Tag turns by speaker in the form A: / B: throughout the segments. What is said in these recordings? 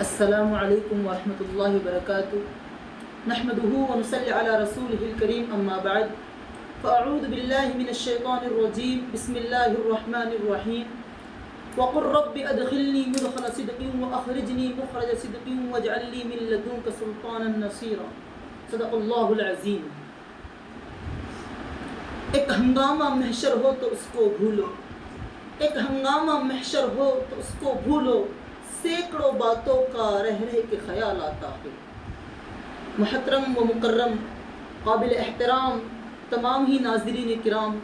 A: السلام علیکم ورحمۃ اللہ وبرکاتہ نحمدہ ونصلی علی رسولہ الکریم اما بعد فاعوذ باللہ من الشیطان الرجیم بسم اللہ الرحمن الرحیم وقل رب ادخلنی مدخل صدق واخرجنی مخرج صدق واجعل لی من لدنک سلطانا نصیرا صدق اللہ العظیم۔ ایک ہنگامہ محشر ہو تو اس کو بھولو، ایک ہنگامہ محشر ہو تو اس کو بھولو، سینکڑوں باتوں کا رہ کے خیال آتا ہے۔ محترم و مکرم قابل احترام تمام ہی ناظرین کرام،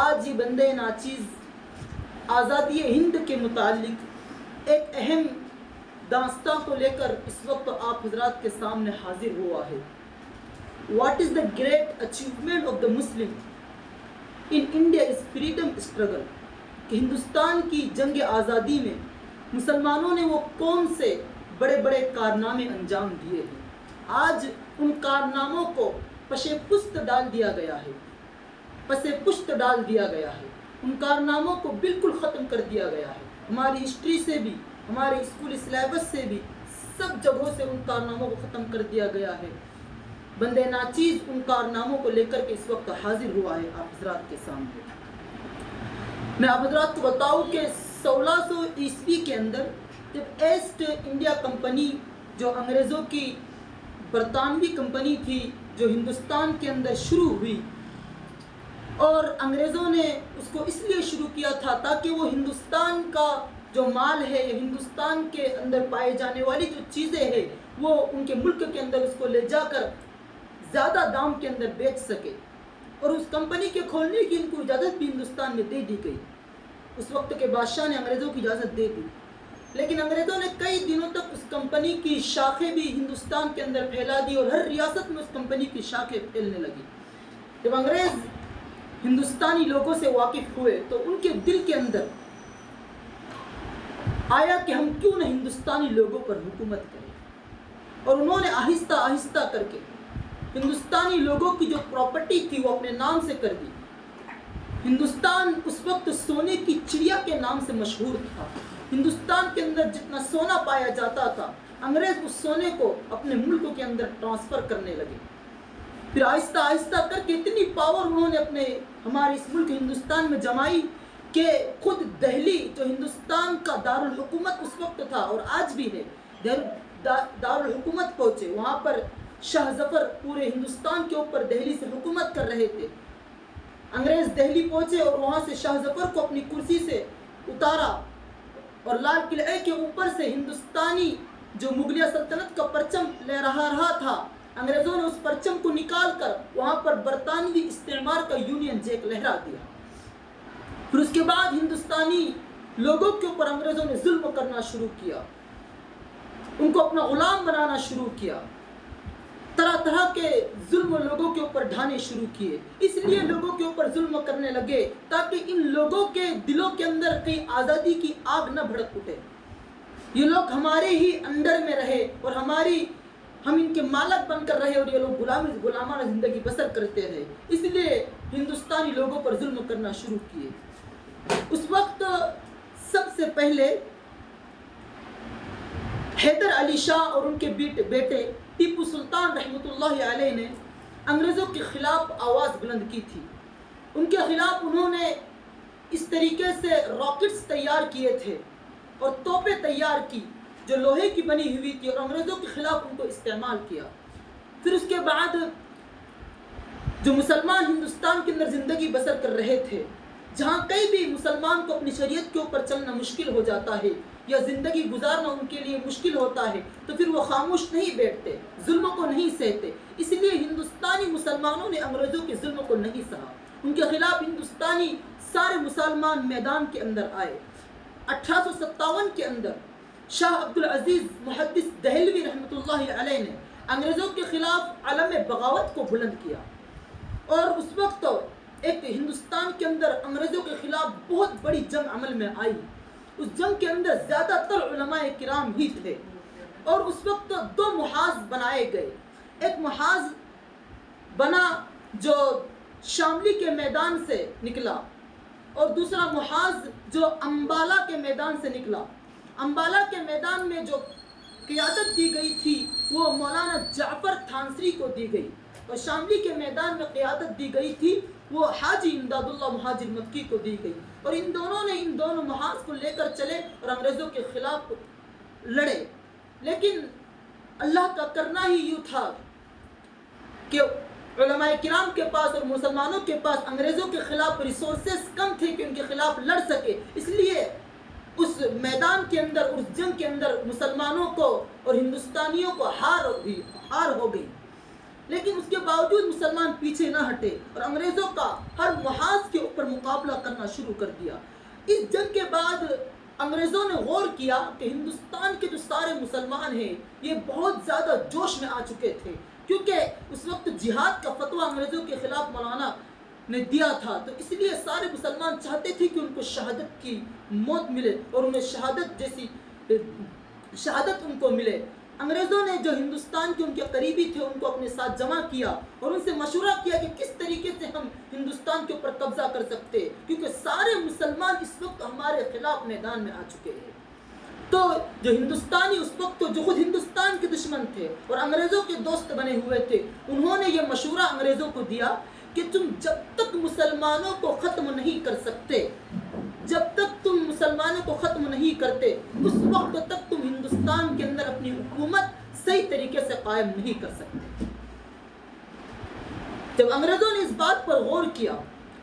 A: آج یہ بندے ناچیز آزادی ہند کے متعلق ایک اہم داستان کو لے کر اس وقت آپ حضرات کے سامنے حاضر ہوا ہے۔ What is the great achievement of the Muslim in India is freedom struggle, کہ ہندوستان کی جنگ آزادی میں مسلمانوں نے وہ کون سے بڑے بڑے کارنامے انجام دیے ہیں۔ آج ان کارناموں کو پشے پشت ڈال دیا گیا ہے، پسے پشت ڈال دیا گیا ہے، ان کارناموں کو بالکل ختم کر دیا گیا ہے۔ ہماری ہسٹری سے بھی، ہمارے اسکول سلیبس سے بھی، سب جگہوں سے ان کارناموں کو ختم کر دیا گیا ہے۔ بندے ناچیز ان کارناموں کو لے کر کے اس وقت حاضر ہوا ہے آپ حضرات کے سامنے۔ میں آپ حضرات کو بتاؤں کہ 1600 عیسوی کے اندر جب ایسٹ انڈیا کمپنی، جو انگریزوں کی برطانوی کمپنی تھی، جو ہندوستان کے اندر شروع ہوئی، اور انگریزوں نے اس کو اس لیے شروع کیا تھا تاکہ وہ ہندوستان کا جو مال ہے یا ہندوستان کے اندر پائے جانے والی جو چیزیں ہیں وہ ان کے ملک کے اندر اس کو لے جا کر زیادہ دام کے اندر بیچ سکے، اور اس کمپنی کے کھولنے کی ان کو اجازت بھی ہندوستان میں دے دی گئی۔ اس وقت کے بادشاہ نے انگریزوں کی اجازت دے دی، لیکن انگریزوں نے کئی دنوں تک اس کمپنی کی شاخیں بھی ہندوستان کے اندر پھیلا دی، اور ہر ریاست میں اس کمپنی کی شاخیں پھیلنے لگی۔ جب انگریز ہندوستانی لوگوں سے واقف ہوئے تو ان کے دل کے اندر آیا کہ ہم کیوں نہ ہندوستانی لوگوں پر حکومت کریں، اور انہوں نے آہستہ آہستہ کر کے ہندوستانی لوگوں کی جو پراپرٹی تھی وہ اپنے نام سے کر دی۔ ہندوستان اس وقت سونے کی چڑیا کے نام سے مشہور تھا۔ ہندوستان کے اندر جتنا سونا پایا جاتا تھا، انگریز اس سونے کو اپنے ملک کے اندر ٹرانسفر کرنے لگے۔ پھر آہستہ آہستہ کر کے اتنی پاور انہوں نے ہمارے اس ملک ہندوستان میں جمائی کہ خود دہلی جو ہندوستان کا دارالحکومت اس وقت تھا اور آج بھی ہے، دارالحکومت پہنچے۔ وہاں پر شاہ ظفر پورے ہندوستان کے اوپر دہلی سے حکومت کر رہے تھے۔ انگریز دہلی پہنچے اور وہاں سے شاہ ظفر کو اپنی کرسی سے اتارا، اور لال قلعے کے اوپر سے ہندوستانی جو مغلیہ سلطنت کا پرچم لہرا رہا تھا، انگریزوں نے اس پرچم کو نکال کر وہاں پر برطانوی استعمار کا یونین جیک لہرا دیا۔ پھر اس کے بعد ہندوستانی لوگوں کے اوپر انگریزوں نے ظلم کرنا شروع کیا، ان کو اپنا غلام بنانا شروع کیا، طرح طرح کے ظلم لوگوں کے اوپر ڈھانے شروع کیے۔ اس لیے لوگوں کے اوپر ظلم کرنے لگے تاکہ ان لوگوں کے دلوں کے اندر کہیں آزادی کی آگ نہ بھڑک اٹھے، یہ لوگ ہمارے ہی انڈر میں رہے اور ہم ان کے مالک بن کر رہے، اور یہ لوگ غلامانہ زندگی بسر کرتے رہے۔ اس لیے ہندوستانی لوگوں پر ظلم کرنا شروع کیے۔ اس وقت سب سے پہلے حیدر علی شاہ اور ان کے بیٹے ٹیپو سلطان رحمۃ اللہ علیہ نے انگریزوں کے خلاف آواز بلند کی تھی۔ ان کے خلاف انہوں نے اس طریقے سے راکٹس تیار کیے تھے اور توپیں تیار کی جو لوہے کی بنی ہوئی تھی، اور انگریزوں کے خلاف ان کو استعمال کیا۔ پھر اس کے بعد جو مسلمان ہندوستان کے اندر زندگی بسر کر رہے تھے، جہاں کہیں بھی مسلمان کو اپنی شریعت کے اوپر چلنا مشکل ہو جاتا ہے یا زندگی گزارنا ان کے لیے مشکل ہوتا ہے، تو پھر وہ خاموش نہیں بیٹھتے، ظلم کو نہیں سہتے۔ اس لیے ہندوستانی مسلمانوں نے انگریزوں کے ظلم کو نہیں سہا، ان کے خلاف ہندوستانی سارے مسلمان میدان کے اندر آئے۔ 1857 کے اندر شاہ عبدالعزیز محدث دہلوی رحمۃ اللہ علیہ نے انگریزوں کے خلاف علم بغاوت کو بلند کیا، اور اس وقت ایک ہندوستان کے اندر انگریزوں کے خلاف بہت بڑی جنگ عمل میں آئی۔ اس جنگ کے اندر زیادہ تر علماء کرام ہی تھے، اور اس وقت 2 محاذ بنائے گئے۔ ایک محاذ بنا جو شاملی کے میدان سے نکلا، اور دوسرا محاذ جو امبالہ کے میدان سے نکلا۔ امبالہ کے میدان میں جو قیادت دی گئی تھی وہ مولانا جعفر تھانسری کو دی گئی، اور شاملی کے میدان میں قیادت دی گئی تھی وہ حاجی امداد اللہ مہاجر مکی کو دی گئی، اور ان دونوں نے ان دونوں محاذ کو لے کر چلے اور انگریزوں کے خلاف لڑے۔ لیکن اللہ کا کرنا ہی یوں تھا کہ علماء کرام کے پاس اور مسلمانوں کے پاس انگریزوں کے خلاف ریسورسز کم تھے کہ ان کے خلاف لڑ سکے، اس لیے اس میدان کے اندر، اس جنگ کے اندر مسلمانوں کو اور ہندوستانیوں کو ہار ہو گئی۔ لیکن اس کے باوجود مسلمان پیچھے نہ ہٹے اور انگریزوں کا ہر محاذ کے اوپر مقابلہ کرنا شروع کر دیا۔ اس جنگ کے بعد انگریزوں نے غور کیا کہ ہندوستان کے جو سارے مسلمان ہیں یہ بہت زیادہ جوش میں آ چکے تھے، کیونکہ اس وقت جہاد کا فتویٰ انگریزوں کے خلاف مولانا نے دیا تھا، تو اس لیے سارے مسلمان چاہتے تھے کہ ان کو شہادت کی موت ملے اور انہیں شہادت جیسی شہادت ان کو ملے۔ انگریزوں نے جو ہندوستان کے ان کے قریبی تھے ان کو اپنے ساتھ جمع کیا اور ان سے مشورہ کیا کہ کس طریقے سے ہم ہندوستان کے اوپر قبضہ کر سکتے، کیونکہ سارے مسلمان اس وقت ہمارے خلاف میدان میں آ چکے ہیں۔ تو جو ہندوستانی اس وقت جو خود ہندوستان کے دشمن تھے اور انگریزوں کے دوست بنے ہوئے تھے، انہوں نے یہ مشورہ انگریزوں کو دیا کہ تم جب تک مسلمانوں کو ختم نہیں کر سکتے، جب تک تم مسلمانوں کو ختم نہیں کرتے، اس وقت تک تم ہندوستان کے اندر اپنی حکومت صحیح طریقے سے قائم نہیں کر سکتے۔ جب انگریزوں نے اس بات پر غور کیا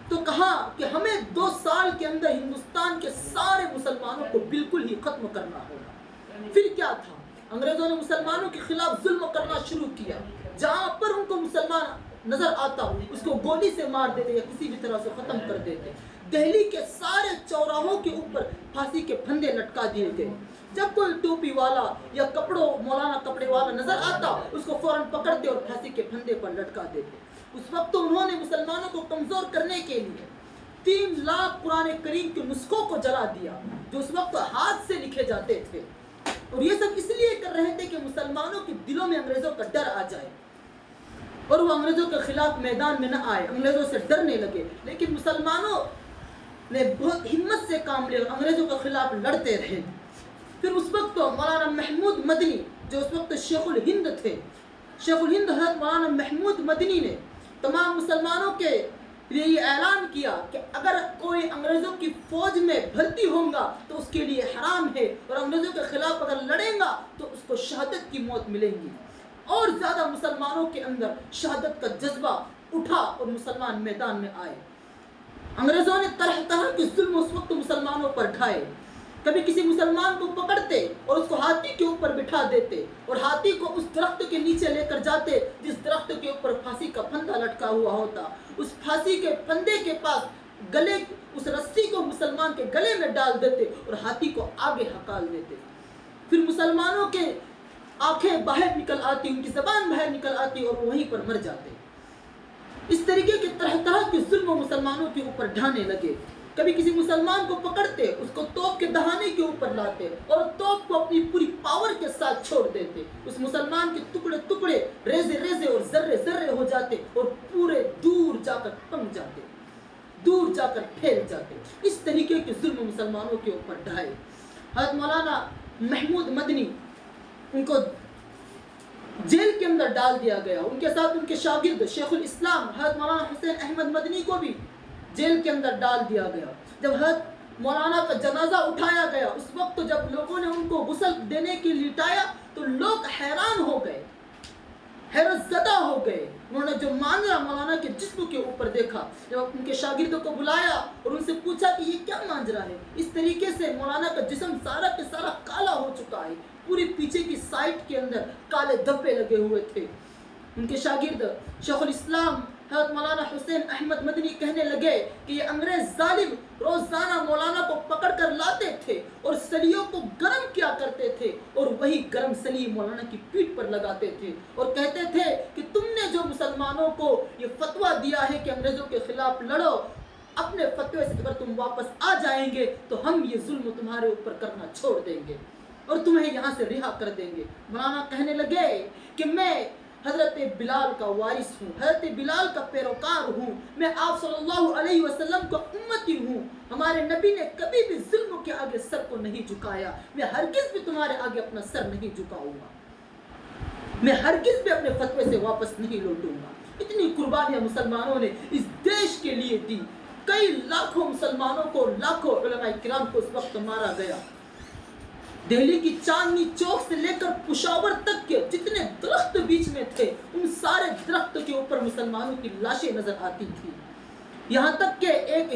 A: تو کہا کہ ہمیں 2 سال کے اندر ہندوستان کے سارے مسلمانوں کو بالکل ہی ختم کرنا ہوگا۔ پھر کیا تھا، انگریزوں نے مسلمانوں کے خلاف ظلم کرنا شروع کیا، جہاں پر ان کو مسلمان نظر آتا اس کو گولی سے مار دیتے یا کسی بھی طرح سے ختم کر دیتے۔ دہلی کے سارے چوراہوں کے اوپر پھانسی کے پھندے لٹکا دیے گئے۔ جب کوئی ٹوپی والا یا مولانا کپڑے والا نظر آتا اس کو فوراً پکڑتے اور پھانسی کے پھندے پر لٹکا دیتے۔ اس وقت تو انہوں نے مسلمانوں کو کمزور کرنے کے لیے 3 لاکھ قرآن کریم کے نسخوں کو جلا دیا جو اس وقت ہاتھ سے لکھے جاتے تھے، اور یہ سب اس لیے کر رہے تھے کہ مسلمانوں کے دلوں میں انگریزوں کا ڈر آ جائے اور وہ انگریزوں کے خلاف میدان میں نہ آئے، انگریزوں سے ڈرنے لگے۔ لیکن مسلمانوں نے بہت ہمت سے کام لیا اور انگریزوں کے خلاف لڑتے رہے۔ پھر اس وقت مولانا محمود مدنی جو اس وقت شیخ الہند تھے، شیخ الہند حضرت مولانا محمود مدنی نے تمام مسلمانوں کے لیے یہ اعلان کیا کہ اگر کوئی انگریزوں کی فوج میں بھرتی ہوگا تو اس کے لیے حرام ہے، اور انگریزوں کے خلاف اگر لڑیں گا تو اس کو شہادت کی موت ملے گی۔ اور زیادہ مسلمانوں کے اندر شہادت کا جذبہ اٹھا اور مسلمان میدان میں آئے۔ انگریزوں نے طرح طرح کے ظلم اس وقت مسلمانوں پر ڈھائے، کبھی کسی مسلمان کو پکڑتے اور اس کو ہاتھی کے اوپر بٹھا دیتے اور ہاتھی کو اس درخت کے نیچے لے کر جاتے جس درخت کے اوپر پھانسی کا پھندا لٹکا ہوا ہوتا، اس پھانسی کے پھندے کے پاس گلے اس رسی کو مسلمان کے گلے میں ڈال دیتے اور ہاتھی کو آگے ہکال دیتے۔ پھر مسلمانوں کے آنکھیں باہر نکل آتی، ان کی زبان باہر نکل آتی اور وہ وہیں پر مر جاتے۔ اس طریقے کے طرح طرح کے ظلم مسلمانوں کے اوپر ڈھانے لگے۔ کبھی کسی مسلمان کو پکڑتے اس کو توپ کے دہانے کے اوپر لاتے اور توپ کو اپنی پوری پاور کے ساتھ چھوڑ دیتے، اس مسلمان کے ٹکڑے ٹکڑے ریزے ریزے اور ذرے ذرے ہو جاتے اور پورے دور جا کر پنک جاتے، دور جا کر پھیل جاتے۔ اس طریقے کے ظلم مسلمانوں کے اوپر ڈھائے۔ حضرت مولانا محمود مدنی ان کو جیل کے اندر ڈال دیا گیا، ان کے ساتھ ان کے شاگرد شیخ الاسلام حضرت مولانا حسین احمد مدنی کو بھی جیل کے اندر ڈال دیا گیا۔ جب حضرت مولانا کا جنازہ اٹھایا گیا اس وقت جب لوگوں نے ان کو غسل دینے کے لیے لٹایا تو لوگ حیران ہو گئے، حیرت زدہ ہو گئے۔ انہوں نے جو مانجرا مولانا کے جسم کے اوپر دیکھا، جب ان کے شاگردوں کو بلایا اور ان سے پوچھا کہ یہ کیا مانجرا ہے، اس طریقے سے مولانا کا جسم سارا کے سارا کالا ہو چکا ہے، پوری پیچھے کی سائٹ کے اندر کالے دھبے لگے ہوئے تھے۔ ان کے شاگرد شیخ الاسلام حضرت مولانا حسین احمد مدنی کہنے لگے کہ یہ انگریز ظالم روزانہ مولانا کو پکڑ کر لاتے تھے اور سلیوں کو گرم کیا کرتے تھے اور وہی گرم سلی مولانا کی پیٹھ پر لگاتے تھے اور کہتے تھے کہ تم نے جو مسلمانوں کو یہ فتویٰ دیا ہے کہ انگریزوں کے خلاف لڑو، اپنے فتوے سے اگر تم واپس آ جائیں گے تو ہم یہ ظلم تمہارے اوپر کرنا چھوڑ دیں گے اور تمہیں یہاں سے رہا کر دیں گے۔ مولانا کہنے لگے کہ میں حضرت بلال کا وارث ہوں، حضرت بلال کا پیروکار ہوں، میں آپ صلی اللہ علیہ وسلم کا امتی ہوں۔ ہمارے نبی نے کبھی بھی ظلم کے آگے سر کو نہیں جھکایا، میں ہرگز بھی تمہارے آگے اپنا سر نہیں جھکاؤں گا، میں ہرگز بھی اپنے فتوے سے واپس نہیں لوٹوں گا۔ اتنی قربانیاں مسلمانوں نے اس دیش کے لیے دی، کئی لاکھوں مسلمانوں کو، لاکھوں علماء کرام کو اس وقت مارا گیا۔ دہلی کی چاندنی چوک سے لے کر پشاور تک کے جتنے درخت بیچ میں تھے، ان سارے درخت کے اوپر مسلمانوں کی لاشیں نظر آتی تھی۔ یہاں تک کہ ایک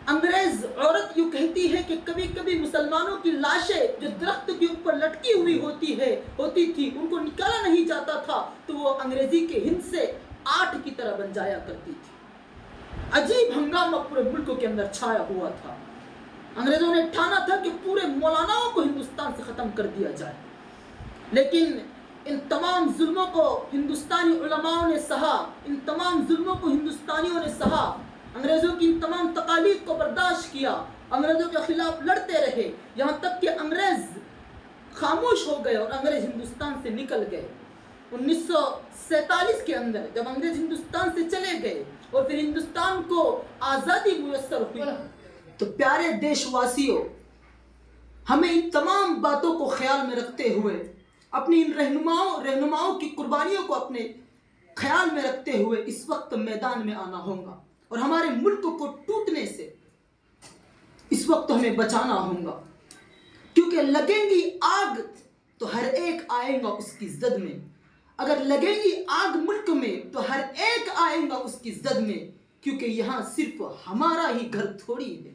A: انگریز عورت یوں کہتی ہے کہ کبھی کبھی مسلمانوں کی لاشیں جو درخت کے اوپر لٹکی ہوئی ہوتی تھی، ان کو نکالا نہیں جاتا تھا تو وہ انگریزی کے ہند سے آٹھ کی طرح بن جایا کرتی تھی۔ عجیب ہنگامہ پورے ملک کے اندر چھایا ہوا تھا۔ انگریزوں نے ٹھانا تھا کہ پورے مولاناؤں کو ہندوستان سے ختم کر دیا جائے، لیکن ان تمام ظلموں کو ہندوستانی علماؤں نے سہا، ان تمام ظلموں کو ہندوستانیوں نے سہا، انگریزوں کی ان تمام تقالید کو برداشت کیا، انگریزوں کے خلاف لڑتے رہے، یہاں تک کہ انگریز خاموش ہو گئے اور انگریز ہندوستان سے نکل گئے۔ 1947 کے اندر جب انگریز ہندوستان سے چلے گئے اور پھر ہندوستان کو آزادی میسر ہوئی، تو پیارے دیش واسیوں، ہمیں ان تمام باتوں کو خیال میں رکھتے ہوئے، اپنی ان رہنماؤں کی قربانیوں کو اپنے خیال میں رکھتے ہوئے اس وقت میدان میں آنا ہوگا اور ہمارے ملک کو ٹوٹنے سے اس وقت ہمیں بچانا ہوگا، کیونکہ لگیں گی آگ تو ہر ایک آئے گا اس کی زد میں، اگر لگیں گی آگ ملک میں تو ہر ایک آئے گا اس کی زد میں، کیونکہ یہاں صرف ہمارا ہی گھر تھوڑی ہے۔